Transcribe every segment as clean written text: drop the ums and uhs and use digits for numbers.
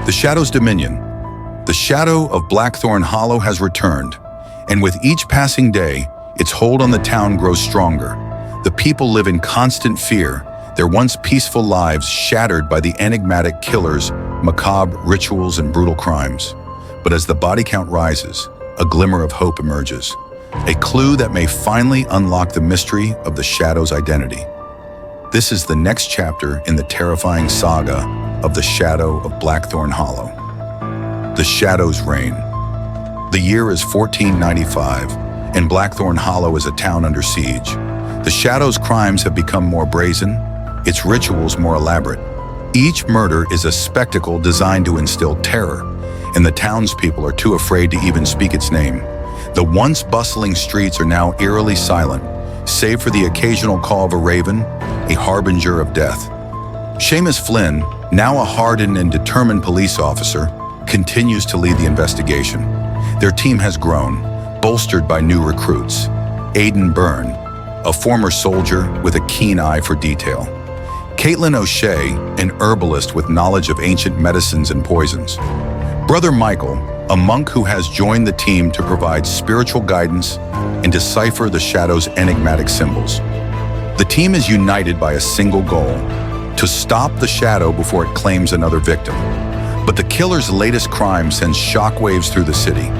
The Shadow's dominion. The Shadow of Blackthorn Hollow has returned, and with each passing day, its hold on the town grows stronger. The people live in constant fear, their once peaceful lives shattered by the enigmatic killers, macabre rituals, and brutal crimes. But as the body count rises, a glimmer of hope emerges, a clue that may finally unlock the mystery of the Shadow's identity. This is the next chapter in the terrifying saga of the Shadow of Blackthorn Hollow. The Shadow's reign. The year is 1495, and Blackthorn Hollow is a town under siege. The Shadow's crimes have become more brazen, its rituals more elaborate. Each murder is a spectacle designed to instill terror, and the townspeople are too afraid to even speak its name. The once bustling streets are now eerily silent, save for the occasional call of a raven, a harbinger of death. Seamus Flynn, now a hardened and determined police officer, continues to lead the investigation. Their team has grown, bolstered by new recruits. Aidan Byrne, a former soldier with a keen eye for detail. Caitlin O'Shea, an herbalist with knowledge of ancient medicines and poisons. Brother Michael, a monk who has joined the team to provide spiritual guidance and decipher the Shadow's enigmatic symbols. The team is united by a single goal: to stop the Shadow before it claims another victim. But the killer's latest crime sends shockwaves through the city.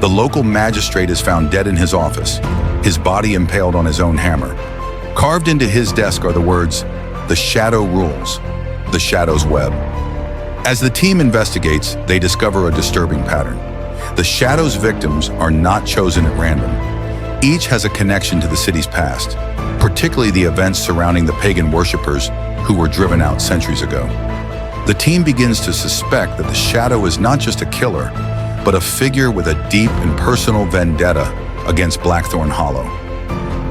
The local magistrate is found dead in his office, his body impaled on his own hammer. Carved into his desk are the words, "The Shadow rules, the Shadow's web." As the team investigates, they discover a disturbing pattern. The Shadow's victims are not chosen at random. Each has a connection to the city's past, particularly the events surrounding the pagan worshippers who were driven out centuries ago. The team begins to suspect that the Shadow is not just a killer, but a figure with a deep and personal vendetta against Blackthorn Hollow.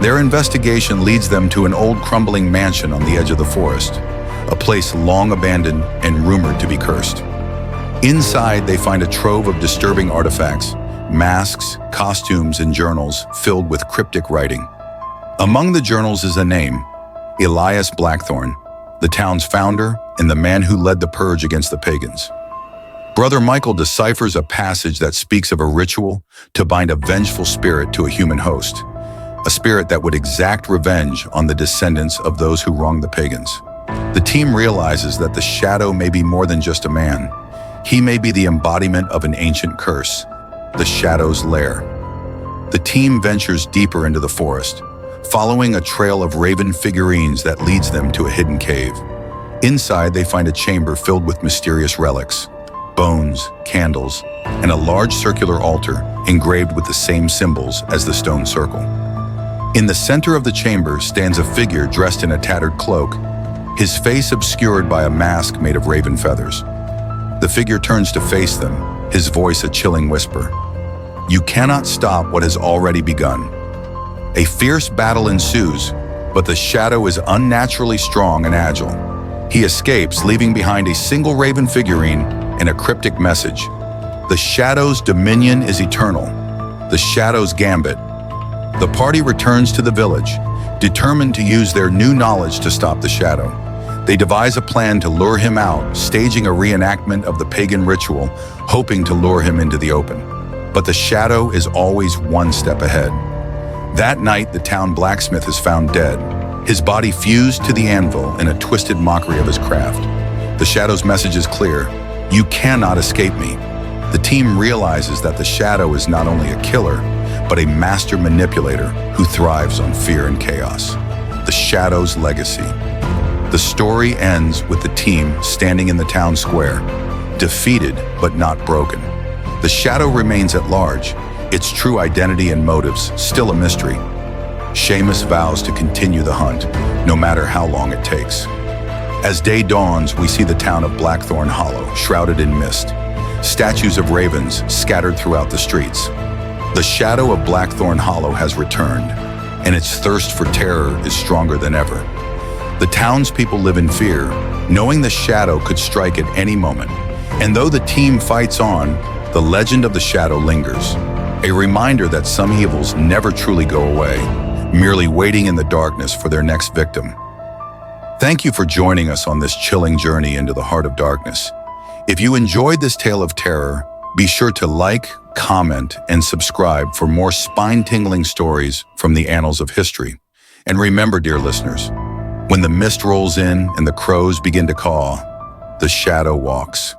Their investigation leads them to an old crumbling mansion on the edge of the forest, a place long abandoned and rumored to be cursed. Inside, they find a trove of disturbing artifacts, masks, costumes, and journals filled with cryptic writing. Among the journals is a name, Elias Blackthorn, the town's founder and the man who led the purge against the pagans. Brother Michael deciphers a passage that speaks of a ritual to bind a vengeful spirit to a human host, a spirit that would exact revenge on the descendants of those who wronged the pagans. The team realizes that the Shadow may be more than just a man. He may be the embodiment of an ancient curse, the Shadow's lair. The team ventures deeper into the forest, following a trail of raven figurines that leads them to a hidden cave. Inside, they find a chamber filled with mysterious relics, bones, candles, and a large circular altar engraved with the same symbols as the stone circle. In the center of the chamber stands a figure dressed in a tattered cloak, his face obscured by a mask made of raven feathers. The figure turns to face them, his voice a chilling whisper. "You cannot stop what has already begun." A fierce battle ensues, but the Shadow is unnaturally strong and agile. He escapes, leaving behind a single raven figurine and a cryptic message. The Shadow's dominion is eternal. The Shadow's gambit. The party returns to the village, determined to use their new knowledge to stop the Shadow. They devise a plan to lure him out, staging a reenactment of the pagan ritual, hoping to lure him into the open. But the Shadow is always one step ahead. That night, the town blacksmith is found dead, his body fused to the anvil in a twisted mockery of his craft. The Shadow's message is clear: "You cannot escape me." The team realizes that the Shadow is not only a killer, but a master manipulator who thrives on fear and chaos. The Shadow's legacy. The story ends with the team standing in the town square, defeated but not broken. The Shadow remains at large, its true identity and motives still a mystery. Seamus vows to continue the hunt, no matter how long it takes. As day dawns, we see the town of Blackthorn Hollow, shrouded in mist, statues of ravens scattered throughout the streets. The Shadow of Blackthorn Hollow has returned, and its thirst for terror is stronger than ever. The townspeople live in fear, knowing the Shadow could strike at any moment. And though the team fights on, the legend of the Shadow lingers, a reminder that some evils never truly go away, merely waiting in the darkness for their next victim. Thank you for joining us on this chilling journey into the heart of darkness. If you enjoyed this tale of terror, be sure to like, comment, and subscribe for more spine-tingling stories from the annals of history. And remember, dear listeners, when the mist rolls in and the crows begin to caw, the shadow walks.